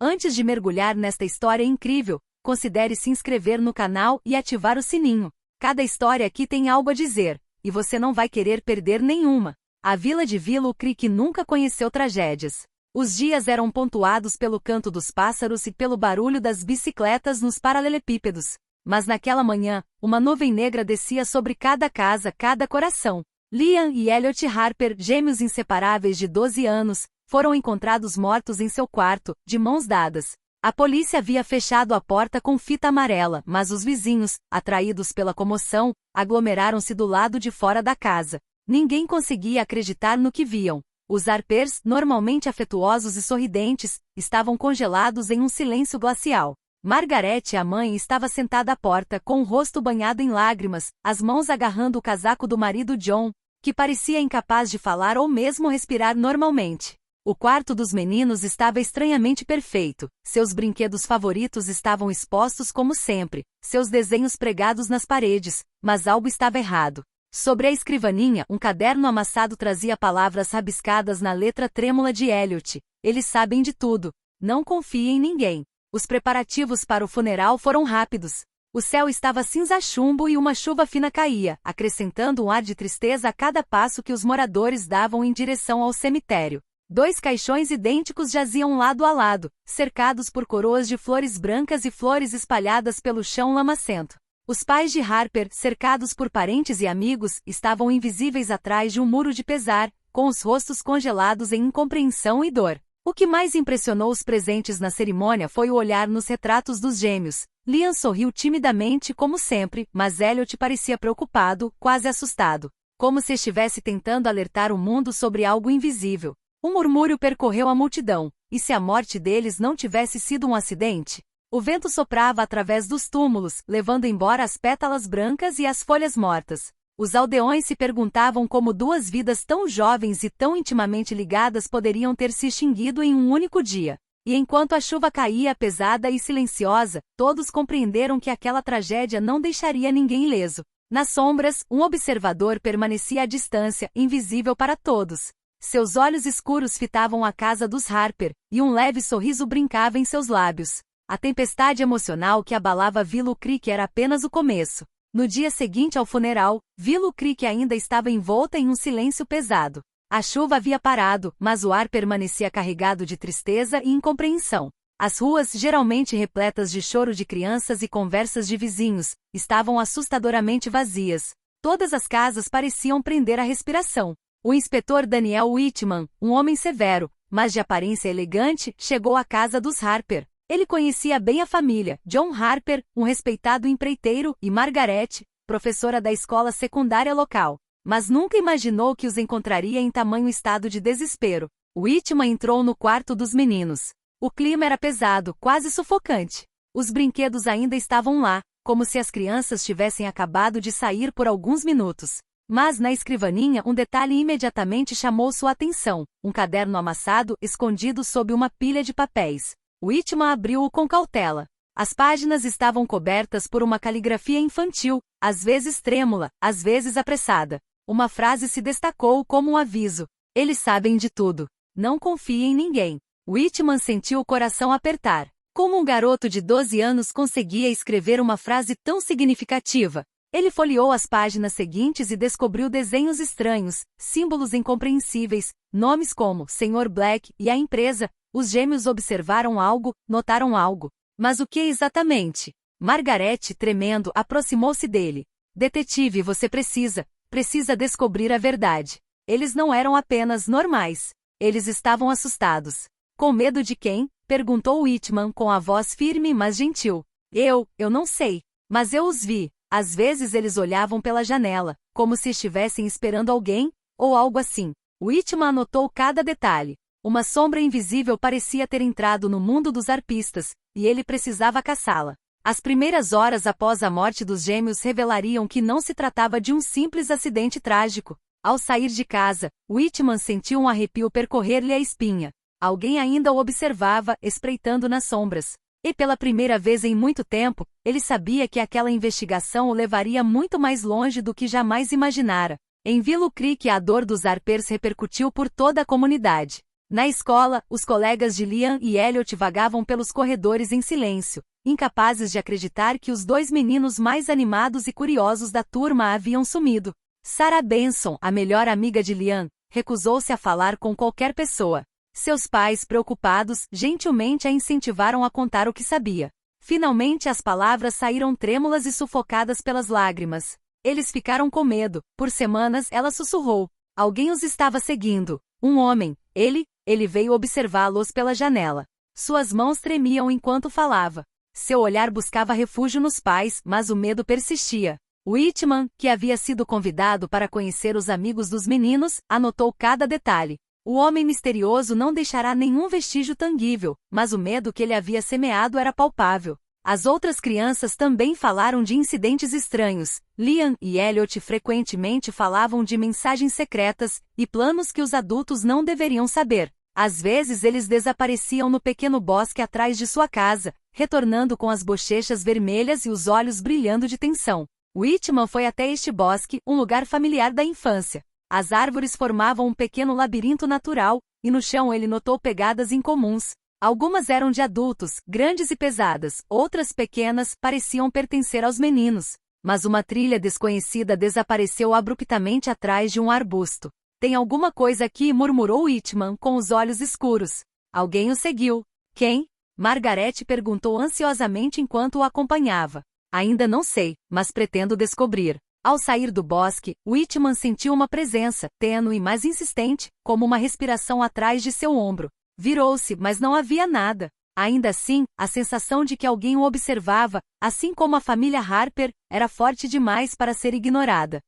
Antes de mergulhar nesta história incrível, considere se inscrever no canal e ativar o sininho. Cada história aqui tem algo a dizer, e você não vai querer perder nenhuma. A vila de Willow Creek nunca conheceu tragédias. Os dias eram pontuados pelo canto dos pássaros e pelo barulho das bicicletas nos paralelepípedos. Mas naquela manhã, uma nuvem negra descia sobre cada casa, cada coração. Liam e Elliot Harper, gêmeos inseparáveis de 12 anos, foram encontrados mortos em seu quarto, de mãos dadas. A polícia havia fechado a porta com fita amarela, mas os vizinhos, atraídos pela comoção, aglomeraram-se do lado de fora da casa. Ninguém conseguia acreditar no que viam. Os Harpers, normalmente afetuosos e sorridentes, estavam congelados em um silêncio glacial. Margaret, a mãe, estava sentada à porta com o rosto banhado em lágrimas, as mãos agarrando o casaco do marido John, que parecia incapaz de falar ou mesmo respirar normalmente. O quarto dos meninos estava estranhamente perfeito, seus brinquedos favoritos estavam expostos como sempre, seus desenhos pregados nas paredes, mas algo estava errado. Sobre a escrivaninha, um caderno amassado trazia palavras rabiscadas na letra trêmula de Elliot. Eles sabem de tudo. Não confie em ninguém. Os preparativos para o funeral foram rápidos. O céu estava cinza-chumbo e uma chuva fina caía, acrescentando um ar de tristeza a cada passo que os moradores davam em direção ao cemitério. 2 caixões idênticos jaziam lado a lado, cercados por coroas de flores brancas e flores espalhadas pelo chão lamacento. Os pais de Harper, cercados por parentes e amigos, estavam invisíveis atrás de um muro de pesar, com os rostos congelados em incompreensão e dor. O que mais impressionou os presentes na cerimônia foi o olhar nos retratos dos gêmeos. Liam sorriu timidamente como sempre, mas Elliot parecia preocupado, quase assustado. Como se estivesse tentando alertar o mundo sobre algo invisível. Um murmúrio percorreu a multidão. E se a morte deles não tivesse sido um acidente? O vento soprava através dos túmulos, levando embora as pétalas brancas e as folhas mortas. Os aldeões se perguntavam como 2 vidas tão jovens e tão intimamente ligadas poderiam ter se extinguido em um único dia. E enquanto a chuva caía pesada e silenciosa, todos compreenderam que aquela tragédia não deixaria ninguém ileso. Nas sombras, um observador permanecia à distância, invisível para todos. Seus olhos escuros fitavam a casa dos Harper, e um leve sorriso brincava em seus lábios. A tempestade emocional que abalava Willow Creek era apenas o começo. No dia seguinte ao funeral, Willow Creek ainda estava envolta em um silêncio pesado. A chuva havia parado, mas o ar permanecia carregado de tristeza e incompreensão. As ruas, geralmente repletas de choro de crianças e conversas de vizinhos, estavam assustadoramente vazias. Todas as casas pareciam prender a respiração. O inspetor Daniel Whitman, um homem severo, mas de aparência elegante, chegou à casa dos Harper. Ele conhecia bem a família, John Harper, um respeitado empreiteiro, e Margaret, professora da escola secundária local. Mas nunca imaginou que os encontraria em tamanho estado de desespero. Whitman entrou no quarto dos meninos. O clima era pesado, quase sufocante. Os brinquedos ainda estavam lá, como se as crianças tivessem acabado de sair por alguns minutos. Mas na escrivaninha um detalhe imediatamente chamou sua atenção, um caderno amassado escondido sob uma pilha de papéis. Whitman abriu-o com cautela. As páginas estavam cobertas por uma caligrafia infantil, às vezes trêmula, às vezes apressada. Uma frase se destacou como um aviso. Eles sabem de tudo. Não confie em ninguém. Whitman sentiu o coração apertar. Como um garoto de 12 anos conseguia escrever uma frase tão significativa? Ele folheou as páginas seguintes e descobriu desenhos estranhos, símbolos incompreensíveis, nomes como Sr. Black e a empresa. Os gêmeos observaram algo, notaram algo. Mas o que exatamente? Margaret, tremendo, aproximou-se dele. Detetive, você precisa descobrir a verdade. Eles não eram apenas normais. Eles estavam assustados. Com medo de quem? Perguntou Whitman com a voz firme mas gentil. Eu não sei. Mas eu os vi. Às vezes eles olhavam pela janela, como se estivessem esperando alguém, ou algo assim. Whitman anotou cada detalhe. Uma sombra invisível parecia ter entrado no mundo dos arpistas, e ele precisava caçá-la. As primeiras horas após a morte dos gêmeos revelariam que não se tratava de um simples acidente trágico. Ao sair de casa, Whitman sentiu um arrepio percorrer-lhe a espinha. Alguém ainda o observava, espreitando nas sombras. E pela primeira vez em muito tempo, ele sabia que aquela investigação o levaria muito mais longe do que jamais imaginara. Em Willow Creek a dor dos Harpers repercutiu por toda a comunidade. Na escola, os colegas de Liam e Elliot vagavam pelos corredores em silêncio, incapazes de acreditar que os dois meninos mais animados e curiosos da turma haviam sumido. Sarah Benson, a melhor amiga de Liam, recusou-se a falar com qualquer pessoa. Seus pais, preocupados, gentilmente a incentivaram a contar o que sabia. Finalmente as palavras saíram trêmulas e sufocadas pelas lágrimas. Eles ficaram com medo. Por semanas ela sussurrou. Alguém os estava seguindo. Um homem. Ele veio observá-los pela janela. Suas mãos tremiam enquanto falava. Seu olhar buscava refúgio nos pais, mas o medo persistia. Whitman, que havia sido convidado para conhecer os amigos dos meninos, anotou cada detalhe. O homem misterioso não deixará nenhum vestígio tangível, mas o medo que ele havia semeado era palpável. As outras crianças também falaram de incidentes estranhos. Liam e Elliot frequentemente falavam de mensagens secretas e planos que os adultos não deveriam saber. Às vezes eles desapareciam no pequeno bosque atrás de sua casa, retornando com as bochechas vermelhas e os olhos brilhando de tensão. Whitman foi até este bosque, um lugar familiar da infância. As árvores formavam um pequeno labirinto natural, e no chão ele notou pegadas incomuns. Algumas eram de adultos, grandes e pesadas, outras pequenas, pareciam pertencer aos meninos. Mas uma trilha desconhecida desapareceu abruptamente atrás de um arbusto. Tem alguma coisa aqui, murmurou Whitman, com os olhos escuros. Alguém o seguiu. Quem? Margaret perguntou ansiosamente enquanto o acompanhava. Ainda não sei, mas pretendo descobrir. Ao sair do bosque, Whitman sentiu uma presença, tênue mas insistente, como uma respiração atrás de seu ombro. Virou-se, mas não havia nada. Ainda assim, a sensação de que alguém o observava, assim como a família Harper, era forte demais para ser ignorada.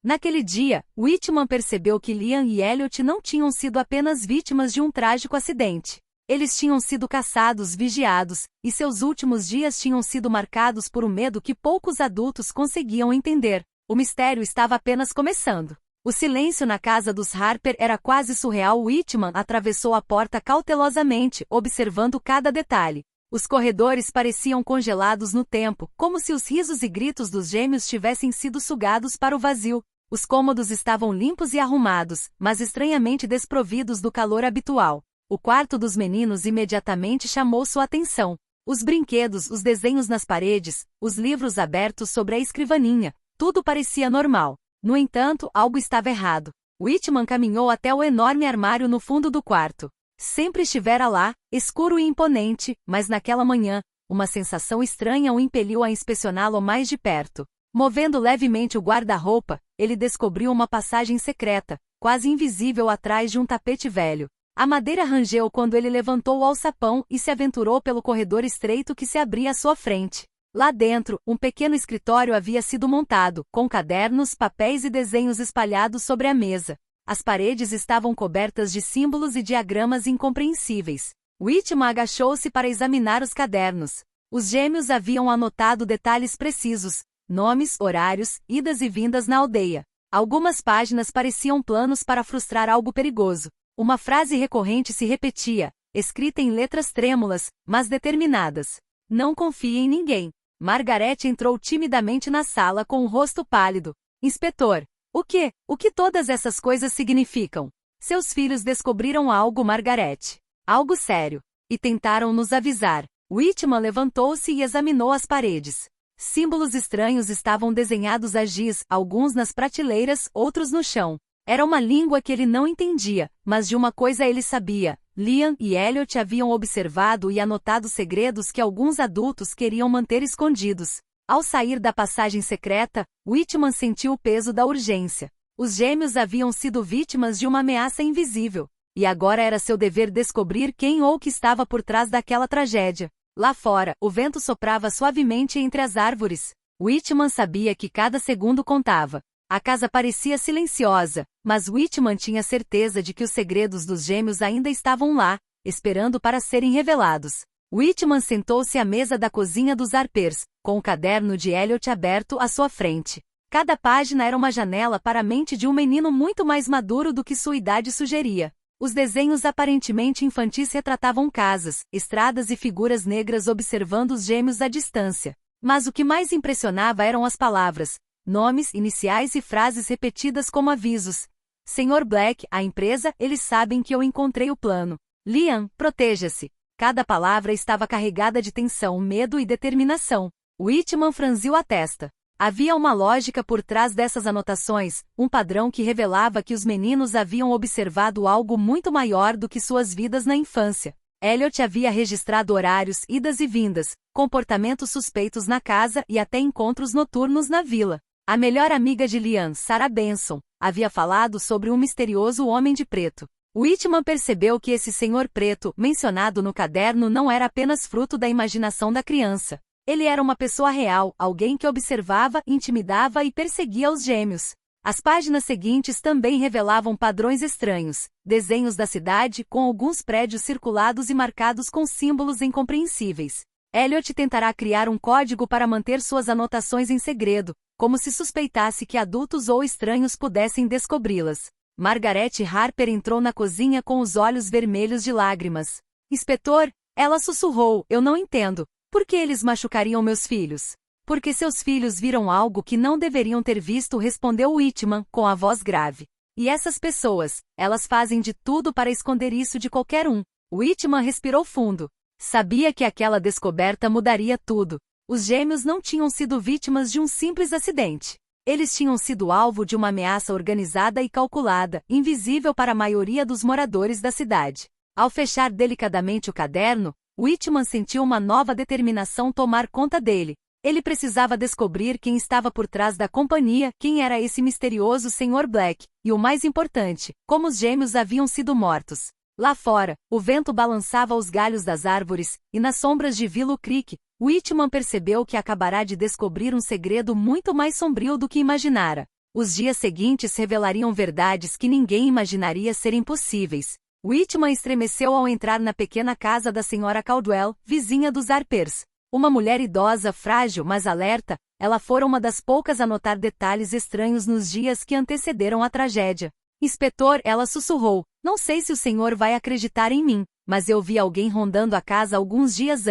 Naquele dia, Whitman percebeu que Liam e Elliot não tinham sido apenas vítimas de um trágico acidente. Eles tinham sido caçados, vigiados, e seus últimos dias tinham sido marcados por um medo que poucos adultos conseguiam entender. O mistério estava apenas começando. O silêncio na casa dos Harper era quase surreal. Whitman atravessou a porta cautelosamente, observando cada detalhe. Os corredores pareciam congelados no tempo, como se os risos e gritos dos gêmeos tivessem sido sugados para o vazio. Os cômodos estavam limpos e arrumados, mas estranhamente desprovidos do calor habitual. O quarto dos meninos imediatamente chamou sua atenção. Os brinquedos, os desenhos nas paredes, os livros abertos sobre a escrivaninha, tudo parecia normal. No entanto, algo estava errado. Whitman caminhou até o enorme armário no fundo do quarto. Sempre estivera lá, escuro e imponente, mas naquela manhã, uma sensação estranha o impeliu a inspecioná-lo mais de perto. Movendo levemente o guarda-roupa, ele descobriu uma passagem secreta, quase invisível atrás de um tapete velho. A madeira rangeu quando ele levantou o alçapão e se aventurou pelo corredor estreito que se abria à sua frente. Lá dentro, um pequeno escritório havia sido montado, com cadernos, papéis e desenhos espalhados sobre a mesa. As paredes estavam cobertas de símbolos e diagramas incompreensíveis. Whitman agachou-se para examinar os cadernos. Os gêmeos haviam anotado detalhes precisos, nomes, horários, idas e vindas na aldeia. Algumas páginas pareciam planos para frustrar algo perigoso. Uma frase recorrente se repetia, escrita em letras trêmulas, mas determinadas. Não confie em ninguém. Margaret entrou timidamente na sala com o rosto pálido. Inspetor, o que todas essas coisas significam? Seus filhos descobriram algo, Margaret. Algo sério. E tentaram nos avisar. Whitman levantou-se e examinou as paredes. Símbolos estranhos estavam desenhados a giz, alguns nas prateleiras, outros no chão. Era uma língua que ele não entendia, mas de uma coisa ele sabia. Liam e Elliot haviam observado e anotado segredos que alguns adultos queriam manter escondidos. Ao sair da passagem secreta, Whitman sentiu o peso da urgência. Os gêmeos haviam sido vítimas de uma ameaça invisível. E agora era seu dever descobrir quem ou o que estava por trás daquela tragédia. Lá fora, o vento soprava suavemente entre as árvores. Whitman sabia que cada segundo contava. A casa parecia silenciosa, mas Whitman tinha certeza de que os segredos dos gêmeos ainda estavam lá, esperando para serem revelados. Whitman sentou-se à mesa da cozinha dos Harpers, com o caderno de Elliot aberto à sua frente. Cada página era uma janela para a mente de um menino muito mais maduro do que sua idade sugeria. Os desenhos aparentemente infantis retratavam casas, estradas e figuras negras observando os gêmeos à distância. Mas o que mais impressionava eram as palavras, nomes, iniciais e frases repetidas como avisos. Sr. Black, a empresa, eles sabem que eu encontrei o plano. Liam, proteja-se. Cada palavra estava carregada de tensão, medo e determinação. Whitman franziu a testa. Havia uma lógica por trás dessas anotações, um padrão que revelava que os meninos haviam observado algo muito maior do que suas vidas na infância. Elliot havia registrado horários, idas e vindas, comportamentos suspeitos na casa e até encontros noturnos na vila. A melhor amiga de Liam, Sarah Benson, havia falado sobre um misterioso homem de preto. Whitman percebeu que esse senhor preto, mencionado no caderno, não era apenas fruto da imaginação da criança. Ele era uma pessoa real, alguém que observava, intimidava e perseguia os gêmeos. As páginas seguintes também revelavam padrões estranhos, desenhos da cidade com alguns prédios circulados e marcados com símbolos incompreensíveis. Elliot tentará criar um código para manter suas anotações em segredo, como se suspeitasse que adultos ou estranhos pudessem descobri-las. Margaret Harper entrou na cozinha com os olhos vermelhos de lágrimas. Inspetor, ela sussurrou, eu não entendo. Por que eles machucariam meus filhos? Porque seus filhos viram algo que não deveriam ter visto, respondeu Whitman, com a voz grave. E essas pessoas, elas fazem de tudo para esconder isso de qualquer um. Whitman respirou fundo. Sabia que aquela descoberta mudaria tudo. Os gêmeos não tinham sido vítimas de um simples acidente. Eles tinham sido alvo de uma ameaça organizada e calculada, invisível para a maioria dos moradores da cidade. Ao fechar delicadamente o caderno, Whitman sentiu uma nova determinação tomar conta dele. Ele precisava descobrir quem estava por trás da companhia, quem era esse misterioso Sr. Black, e o mais importante, como os gêmeos haviam sido mortos. Lá fora, o vento balançava os galhos das árvores, e nas sombras de Willow Creek, Whitman percebeu que acabará de descobrir um segredo muito mais sombrio do que imaginara. Os dias seguintes revelariam verdades que ninguém imaginaria serem possíveis. Whitman estremeceu ao entrar na pequena casa da Sra. Caldwell, vizinha dos Harpers. Uma mulher idosa, frágil, mas alerta, ela fora uma das poucas a notar detalhes estranhos nos dias que antecederam a tragédia. Inspetor, ela sussurrou, não sei se o senhor vai acreditar em mim, mas eu vi alguém rondando a casa alguns dias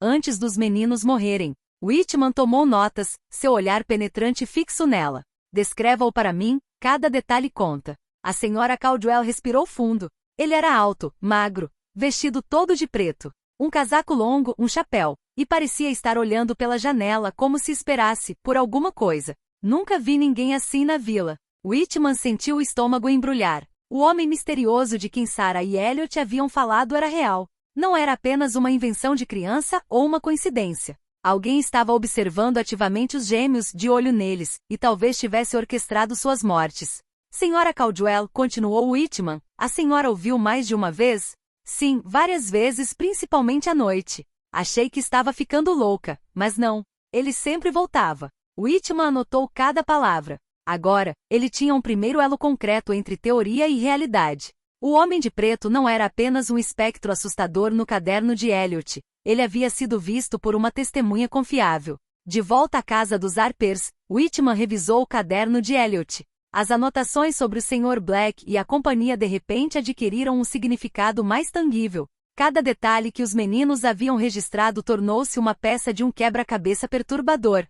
antes dos meninos morrerem. Whitman tomou notas, seu olhar penetrante fixo nela. Descreva-o para mim, cada detalhe conta. A Sra. Caldwell respirou fundo. Ele era alto, magro, vestido todo de preto. Um casaco longo, um chapéu, e parecia estar olhando pela janela como se esperasse, por alguma coisa. Nunca vi ninguém assim na vila. Whitman sentiu o estômago embrulhar. O homem misterioso de quem Sarah e Elliot haviam falado era real. Não era apenas uma invenção de criança ou uma coincidência. Alguém estava observando ativamente os gêmeos, de olho neles, e talvez tivesse orquestrado suas mortes. Sra. Caldwell, continuou Whitman, a senhora ouviu mais de uma vez? Sim, várias vezes, principalmente à noite. Achei que estava ficando louca, mas não. Ele sempre voltava. Whitman anotou cada palavra. Agora, ele tinha um primeiro elo concreto entre teoria e realidade. O homem de preto não era apenas um espectro assustador no caderno de Elliot. Ele havia sido visto por uma testemunha confiável. De volta à casa dos Harpers, Whitman revisou o caderno de Elliot. As anotações sobre o Sr. Black e a companhia de repente adquiriram um significado mais tangível. Cada detalhe que os meninos haviam registrado tornou-se uma peça de um quebra-cabeça perturbador.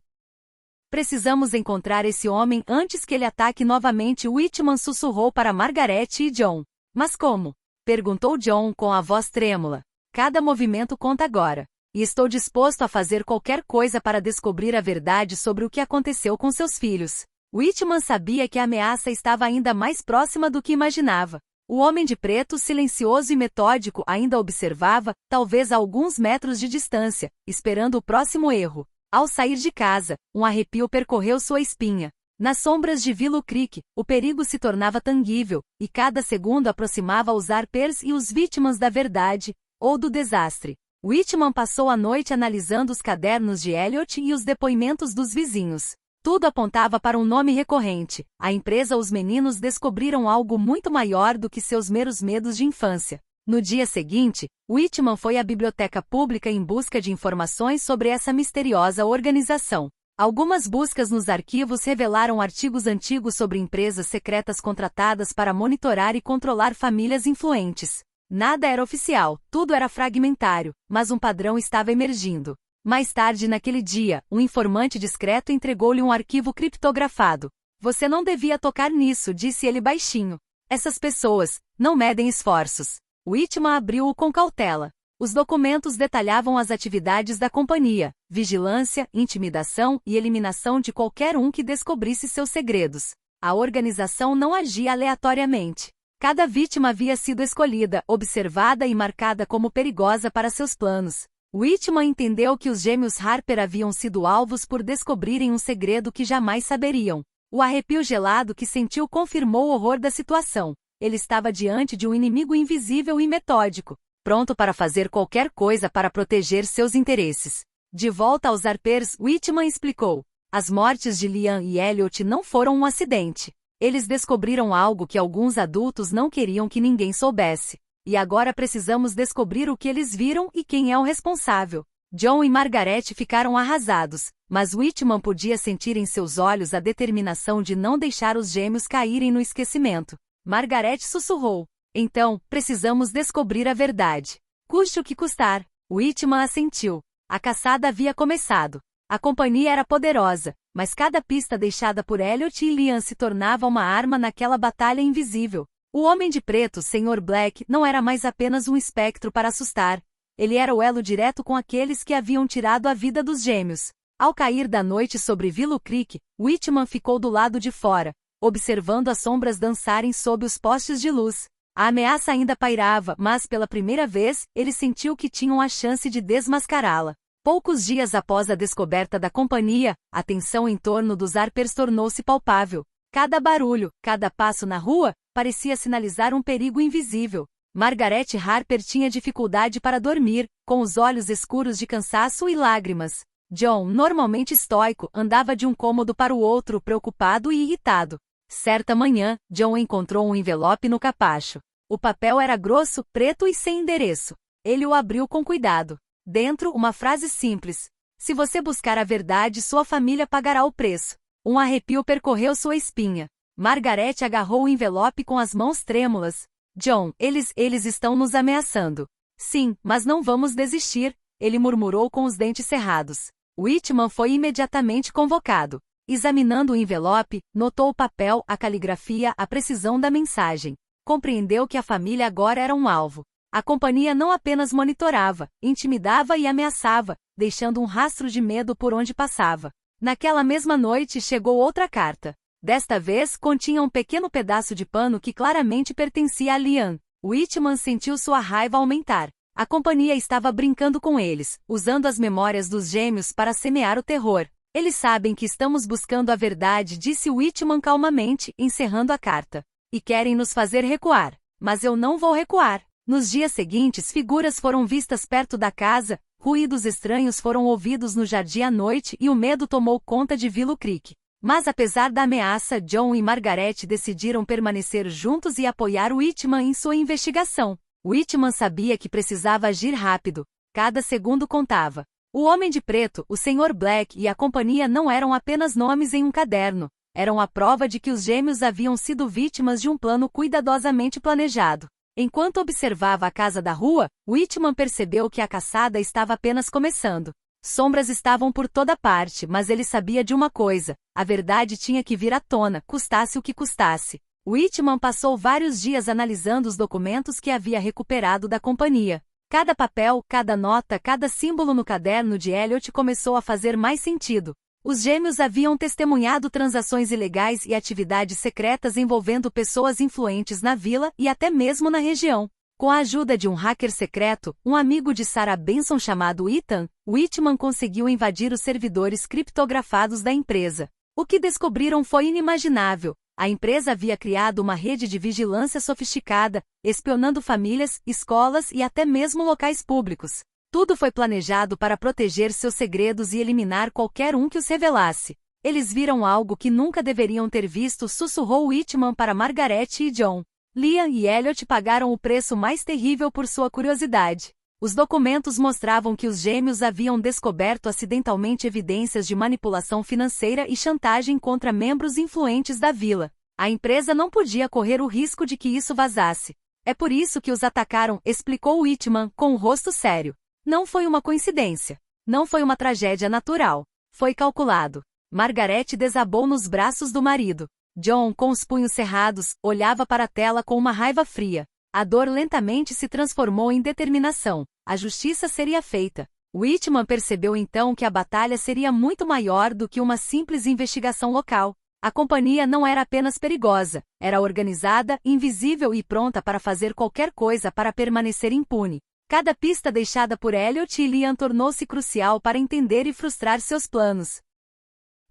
Precisamos encontrar esse homem antes que ele ataque novamente, Whitman sussurrou para Margaret e John. Mas como? Perguntou John com a voz trêmula. Cada movimento conta agora. E estou disposto a fazer qualquer coisa para descobrir a verdade sobre o que aconteceu com seus filhos. Whitman sabia que a ameaça estava ainda mais próxima do que imaginava. O homem de preto, silencioso e metódico, ainda observava, talvez a alguns metros de distância, esperando o próximo erro. Ao sair de casa, um arrepio percorreu sua espinha. Nas sombras de Willow Creek, o perigo se tornava tangível, e cada segundo aproximava os Harpers e os vítimas da verdade, ou do desastre. Whitman passou a noite analisando os cadernos de Elliot e os depoimentos dos vizinhos. Tudo apontava para um nome recorrente. A empresa Os Meninos descobriram algo muito maior do que seus meros medos de infância. No dia seguinte, Whitman foi à biblioteca pública em busca de informações sobre essa misteriosa organização. Algumas buscas nos arquivos revelaram artigos antigos sobre empresas secretas contratadas para monitorar e controlar famílias influentes. Nada era oficial, tudo era fragmentário, mas um padrão estava emergindo. Mais tarde naquele dia, um informante discreto entregou-lhe um arquivo criptografado. Você não devia tocar nisso, disse ele baixinho. Essas pessoas não medem esforços. Whitman abriu-o com cautela. Os documentos detalhavam as atividades da companhia: vigilância, intimidação e eliminação de qualquer um que descobrisse seus segredos. A organização não agia aleatoriamente. Cada vítima havia sido escolhida, observada e marcada como perigosa para seus planos. Whitman entendeu que os gêmeos Harper haviam sido alvos por descobrirem um segredo que jamais saberiam. O arrepio gelado que sentiu confirmou o horror da situação. Ele estava diante de um inimigo invisível e metódico, pronto para fazer qualquer coisa para proteger seus interesses. De volta aos Harpers, Whitman explicou: as mortes de Liam e Elliot não foram um acidente. Eles descobriram algo que alguns adultos não queriam que ninguém soubesse. E agora precisamos descobrir o que eles viram e quem é o responsável. John e Margaret ficaram arrasados, mas Whitman podia sentir em seus olhos a determinação de não deixar os gêmeos caírem no esquecimento. Margaret sussurrou: então, precisamos descobrir a verdade. Custe o que custar. Whitman assentiu. A caçada havia começado. A companhia era poderosa, mas cada pista deixada por Elliot e Liam se tornava uma arma naquela batalha invisível. O Homem de Preto, Sr. Black, não era mais apenas um espectro para assustar. Ele era o elo direto com aqueles que haviam tirado a vida dos gêmeos. Ao cair da noite sobre Willow Creek, Whitman ficou do lado de fora, observando as sombras dançarem sob os postes de luz. A ameaça ainda pairava, mas pela primeira vez, ele sentiu que tinham a chance de desmascará-la. Poucos dias após a descoberta da companhia, a tensão em torno dos Harpers tornou-se palpável. Cada barulho, cada passo na rua, parecia sinalizar um perigo invisível. Margaret Harper tinha dificuldade para dormir, com os olhos escuros de cansaço e lágrimas. John, normalmente estoico, andava de um cômodo para o outro, preocupado e irritado. Certa manhã, John encontrou um envelope no capacho. O papel era grosso, preto e sem endereço. Ele o abriu com cuidado. Dentro, uma frase simples: se você buscar a verdade, sua família pagará o preço. Um arrepio percorreu sua espinha. Margaret agarrou o envelope com as mãos trêmulas. John, eles estão nos ameaçando. Sim, mas não vamos desistir, ele murmurou com os dentes cerrados. Whitman foi imediatamente convocado. Examinando o envelope, notou o papel, a caligrafia, a precisão da mensagem. Compreendeu que a família agora era um alvo. A companhia não apenas monitorava, intimidava e ameaçava, deixando um rastro de medo por onde passava. Naquela mesma noite chegou outra carta. Desta vez, continha um pequeno pedaço de pano que claramente pertencia a Liam. Whitman sentiu sua raiva aumentar. A companhia estava brincando com eles, usando as memórias dos gêmeos para semear o terror. Eles sabem que estamos buscando a verdade, disse Whitman calmamente, encerrando a carta. E querem nos fazer recuar. Mas eu não vou recuar. Nos dias seguintes, figuras foram vistas perto da casa, ruídos estranhos foram ouvidos no jardim à noite e o medo tomou conta de Willow Creek. Mas apesar da ameaça, John e Margaret decidiram permanecer juntos e apoiar Whitman em sua investigação. Whitman sabia que precisava agir rápido. Cada segundo contava. O Homem de Preto, o Sr. Black e a companhia não eram apenas nomes em um caderno. Eram a prova de que os gêmeos haviam sido vítimas de um plano cuidadosamente planejado. Enquanto observava a casa da rua, Whitman percebeu que a caçada estava apenas começando. Sombras estavam por toda parte, mas ele sabia de uma coisa: a verdade tinha que vir à tona, custasse o que custasse. Whitman passou vários dias analisando os documentos que havia recuperado da companhia. Cada papel, cada nota, cada símbolo no caderno de Elliot começou a fazer mais sentido. Os gêmeos haviam testemunhado transações ilegais e atividades secretas envolvendo pessoas influentes na vila e até mesmo na região. Com a ajuda de um hacker secreto, um amigo de Sarah Benson chamado Ethan, Whitman conseguiu invadir os servidores criptografados da empresa. O que descobriram foi inimaginável. A empresa havia criado uma rede de vigilância sofisticada, espionando famílias, escolas e até mesmo locais públicos. Tudo foi planejado para proteger seus segredos e eliminar qualquer um que os revelasse. Eles viram algo que nunca deveriam ter visto, sussurrou Whitman para Margaret e John. Liam e Elliot pagaram o preço mais terrível por sua curiosidade. Os documentos mostravam que os gêmeos haviam descoberto acidentalmente evidências de manipulação financeira e chantagem contra membros influentes da vila. A empresa não podia correr o risco de que isso vazasse. É por isso que os atacaram, explicou Whitman, com o rosto sério. Não foi uma coincidência. Não foi uma tragédia natural. Foi calculado. Margaret desabou nos braços do marido. John, com os punhos cerrados, olhava para a tela com uma raiva fria. A dor lentamente se transformou em determinação. A justiça seria feita. Whitman percebeu então que a batalha seria muito maior do que uma simples investigação local. A companhia não era apenas perigosa, era organizada, invisível e pronta para fazer qualquer coisa para permanecer impune. Cada pista deixada por Elliot e Liam tornou-se crucial para entender e frustrar seus planos.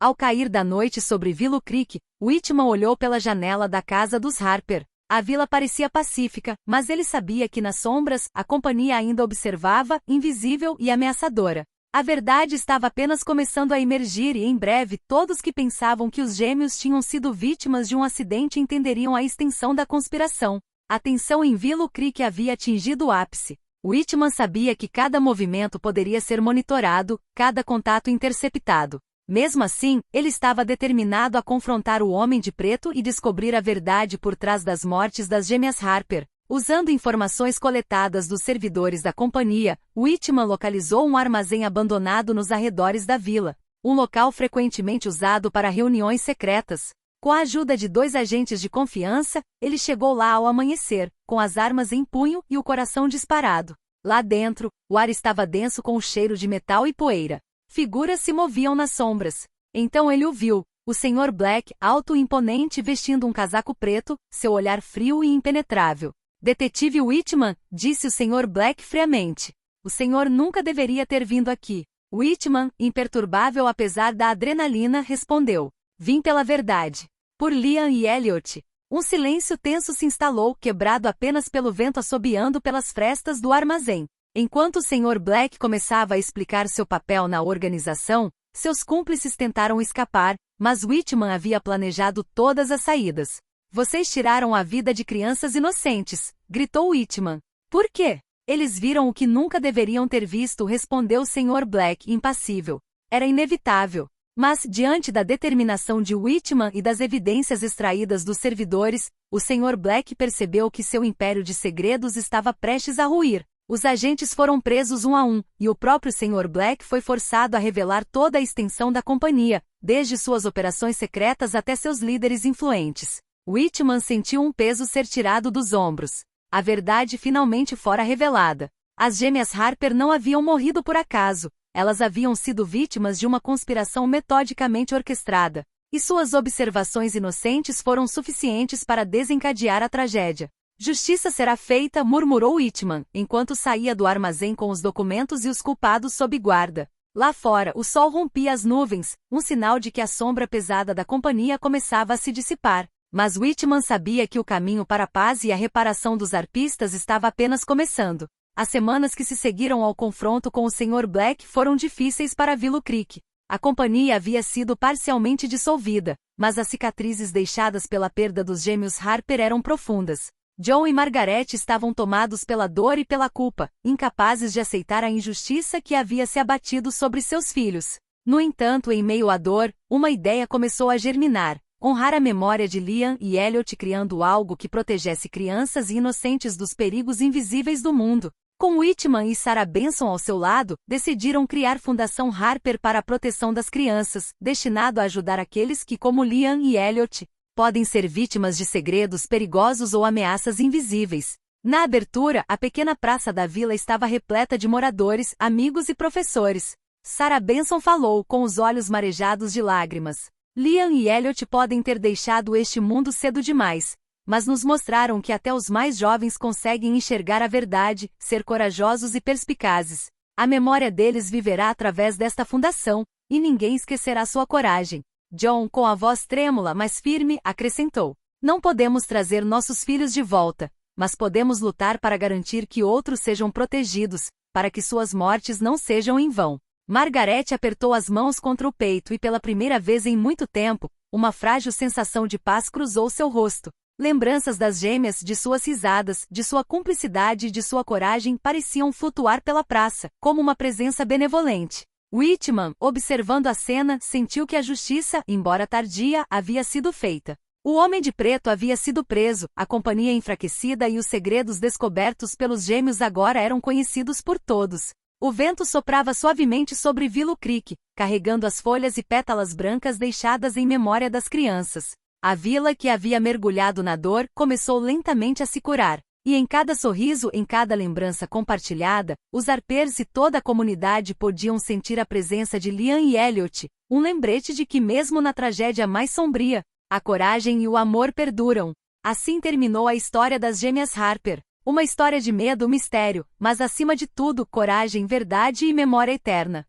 Ao cair da noite sobre Willow Creek, Whitman olhou pela janela da casa dos Harper. A vila parecia pacífica, mas ele sabia que nas sombras, a companhia ainda observava, invisível e ameaçadora. A verdade estava apenas começando a emergir e em breve todos que pensavam que os gêmeos tinham sido vítimas de um acidente entenderiam a extensão da conspiração. A tensão em Willow Creek havia atingido o ápice. Whitman sabia que cada movimento poderia ser monitorado, cada contato interceptado. Mesmo assim, ele estava determinado a confrontar o Homem de Preto e descobrir a verdade por trás das mortes das gêmeas Harper. Usando informações coletadas dos servidores da companhia, Whitman localizou um armazém abandonado nos arredores da vila, um local frequentemente usado para reuniões secretas. Com a ajuda de 2 agentes de confiança, ele chegou lá ao amanhecer, com as armas em punho e o coração disparado. Lá dentro, o ar estava denso com o cheiro de metal e poeira. Figuras se moviam nas sombras. Então ele o viu, o Sr. Black, alto e imponente vestindo um casaco preto, seu olhar frio e impenetrável. Detetive Whitman, disse o Sr. Black friamente. O senhor nunca deveria ter vindo aqui. Whitman, imperturbável apesar da adrenalina, respondeu. Vim pela verdade. Por Liam e Elliot. Um silêncio tenso se instalou, quebrado apenas pelo vento assobiando pelas frestas do armazém. Enquanto o Sr. Black começava a explicar seu papel na organização, seus cúmplices tentaram escapar, mas Whitman havia planejado todas as saídas. Vocês tiraram a vida de crianças inocentes, gritou Whitman. Por quê? Eles viram o que nunca deveriam ter visto, respondeu o Sr. Black, impassível. Era inevitável. Mas, diante da determinação de Whitman e das evidências extraídas dos servidores, o Sr. Black percebeu que seu império de segredos estava prestes a ruir. Os agentes foram presos um a um, e o próprio Sr. Black foi forçado a revelar toda a extensão da companhia, desde suas operações secretas até seus líderes influentes. Whitman sentiu um peso ser tirado dos ombros. A verdade finalmente fora revelada. As gêmeas Harper não haviam morrido por acaso, elas haviam sido vítimas de uma conspiração metodicamente orquestrada, e suas observações inocentes foram suficientes para desencadear a tragédia. Justiça será feita, murmurou Whitman, enquanto saía do armazém com os documentos e os culpados sob guarda. Lá fora, o sol rompia as nuvens, um sinal de que a sombra pesada da companhia começava a se dissipar. Mas Whitman sabia que o caminho para a paz e a reparação dos arpistas estava apenas começando. As semanas que se seguiram ao confronto com o Sr. Black foram difíceis para Willow Creek. A companhia havia sido parcialmente dissolvida, mas as cicatrizes deixadas pela perda dos gêmeos Harper eram profundas. John e Margaret estavam tomados pela dor e pela culpa, incapazes de aceitar a injustiça que havia se abatido sobre seus filhos. No entanto, em meio à dor, uma ideia começou a germinar. Honrar a memória de Liam e Elliot criando algo que protegesse crianças e inocentes dos perigos invisíveis do mundo. Com Whitman e Sarah Benson ao seu lado, decidiram criar Fundação Harper para a proteção das crianças, destinado a ajudar aqueles que, como Liam e Elliot, podem ser vítimas de segredos perigosos ou ameaças invisíveis. Na abertura, a pequena praça da vila estava repleta de moradores, amigos e professores. Sarah Benson falou, com os olhos marejados de lágrimas. Liam e Elliot podem ter deixado este mundo cedo demais, mas nos mostraram que até os mais jovens conseguem enxergar a verdade, ser corajosos e perspicazes. A memória deles viverá através desta fundação, e ninguém esquecerá sua coragem. John, com a voz trêmula mas firme, acrescentou. Não podemos trazer nossos filhos de volta, mas podemos lutar para garantir que outros sejam protegidos, para que suas mortes não sejam em vão. Margaret apertou as mãos contra o peito e pela primeira vez em muito tempo, uma frágil sensação de paz cruzou seu rosto. Lembranças das gêmeas, de suas risadas, de sua cumplicidade e de sua coragem pareciam flutuar pela praça, como uma presença benevolente. Whitman, observando a cena, sentiu que a justiça, embora tardia, havia sido feita. O Homem de Preto havia sido preso, a companhia enfraquecida e os segredos descobertos pelos gêmeos agora eram conhecidos por todos. O vento soprava suavemente sobre Willow Creek, carregando as folhas e pétalas brancas deixadas em memória das crianças. A vila que havia mergulhado na dor começou lentamente a se curar. E em cada sorriso, em cada lembrança compartilhada, os arpers e toda a comunidade podiam sentir a presença de Liam e Elliot, um lembrete de que mesmo na tragédia mais sombria, a coragem e o amor perduram. Assim terminou a história das gêmeas Harper. Uma história de medo, mistério, mas acima de tudo, coragem, verdade e memória eterna.